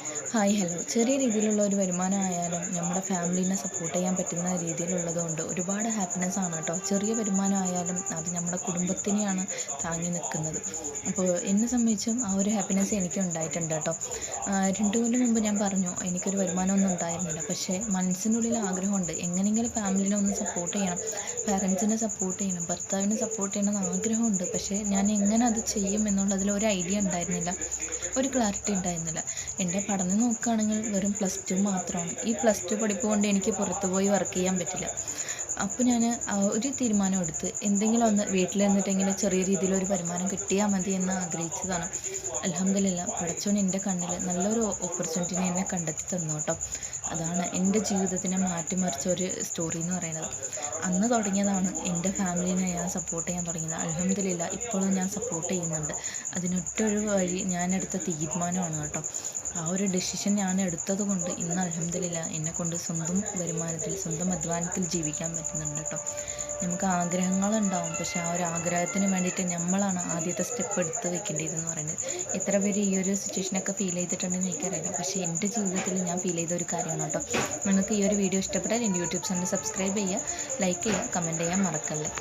Hi hello ചെറിയ രീതിയിലുള്ള ഒരു വരുമാനമായാലും നമ്മുടെ ഫാമിലീനെ സപ്പോർട്ട് ചെയ്യാൻ പറ്റുന്ന രീതിയിലുള്ളതുകൊണ്ട് ഒരുപാട് ഹാപ്പിനെസ് ആണ് കേട്ടോ. ചെറിയ വരുമാനമായാലും അത് നമ്മുടെ കുടുംബത്തിനെയാണ് താങ്ങി നിൽക്കുന്നത്. അപ്പോൾ എന്നെ സംബന്ധിച്ചും ആ ഒരു ഹാപ്പിനെസ് എനിക്കും ഉണ്ടായിട്ടുണ്ട് കേട്ടോ. 2 കൊല്ലം മുമ്പ് ഞാൻ പറഞ്ഞു എനിക്കൊരു വരുമാനമൊന്നും ഉണ്ടായിരുന്നില്ല. പക്ഷേ മനസ്സിനുള്ളിൽ ആഗ്രഹമുണ്ട്, എങ്ങനെയെങ്കിലും ഫാമിലിനെ ഒന്ന് സപ്പോർട്ട് ചെയ്യണം, പാരൻസിനെ സപ്പോർട്ട് ചെയ്യണം, ഭർത്താവിനെ സപ്പോർട്ട് ചെയ്യണമെന്ന് ആഗ്രഹമുണ്ട്. പക്ഷേ ഞാൻ എങ്ങനെ അത് ചെയ്യും എന്നുള്ളതിൽ ഒരു ഐഡിയ ഉണ്ടായിരുന്നില്ല, ഒരു ക്ലാരിറ്റി ഉണ്ടായിരുന്നില്ല. എൻ്റെ പഠനം നോക്കുകയാണെങ്കിൽ വെറും +2 മാത്രമാണ്. ഈ +2 പഠിപ്പ് കൊണ്ട് എനിക്ക് പുറത്ത് പോയി വർക്ക് ചെയ്യാൻ പറ്റില്ല. അപ്പോൾ ഞാൻ ഒരു തീരുമാനം എടുത്ത് എന്തെങ്കിലും ഒന്ന് വീട്ടിൽ നിന്നിട്ടെങ്കിലും ചെറിയ രീതിയിലൊരു വരുമാനം കിട്ടിയാൽ മതി എന്ന് ആഗ്രഹിച്ചതാണ്. അൽഹംദുലില്ലാ, പടച്ചോൻ എൻ്റെ കണ്ണിൽ നല്ലൊരു ഓപ്പർച്യൂണിറ്റിനെ എന്നെ കണ്ടെത്തി തന്നു കേട്ടോ. അതാണ് എൻ്റെ ജീവിതത്തിനെ മാറ്റിമറിച്ച ഒരു സ്റ്റോറി എന്ന് പറയുന്നത്. അന്ന് തുടങ്ങിയതാണ് എൻ്റെ ഫാമിലിനെ ഞാൻ സപ്പോർട്ട് ചെയ്യാൻ തുടങ്ങിയത്. അൽഹംദുലില്ലാ, ഇപ്പോഴും ഞാൻ സപ്പോർട്ട് ചെയ്യുന്നുണ്ട്. അതിനൊറ്റൊരു വഴി ഞാൻ എടുത്ത തീരുമാനമാണ് കേട്ടോ. ആ ഒരു ഡെസിഷൻ ഞാൻ എടുത്തത് കൊണ്ട് ഇന്ന് അൽഹംദുലില്ലാ എന്നെക്കൊണ്ട് സ്വന്തം വരുമാനത്തിൽ സ്വന്തം അധ്വാനത്തിൽ ജീവിക്കാൻ പറ്റുന്നുണ്ട് കേട്ടോ. നമുക്ക് ആഗ്രഹങ്ങളുണ്ടാവും, പക്ഷെ ആ ഒരു ആഗ്രഹത്തിന് വേണ്ടിയിട്ട് നമ്മളാണ് ആദ്യത്തെ സ്റ്റെപ്പ് എടുത്ത് വെക്കേണ്ടതെന്ന് പറയുന്നത്. എത്ര പേര് ഈ ഒരു സിറ്റുവേഷനൊക്കെ ഫീൽ ചെയ്തിട്ടുണ്ടെന്ന് എനിക്കറിയില്ല, പക്ഷേ എൻ്റെ ജീവിതത്തിൽ ഞാൻ ഫീൽ ചെയ്ത ഒരു കാര്യമാണ് കേട്ടോ. നിങ്ങൾക്ക് ഈ ഒരു വീഡിയോ ഇഷ്ടപ്പെട്ടാൽ എൻ്റെ യൂട്യൂബ് ചാനൽ സബ്സ്ക്രൈബ് ചെയ്യുക, ലൈക്ക് ചെയ്യുക, കമൻറ്റ് ചെയ്യാൻ മറക്കല്ലേ.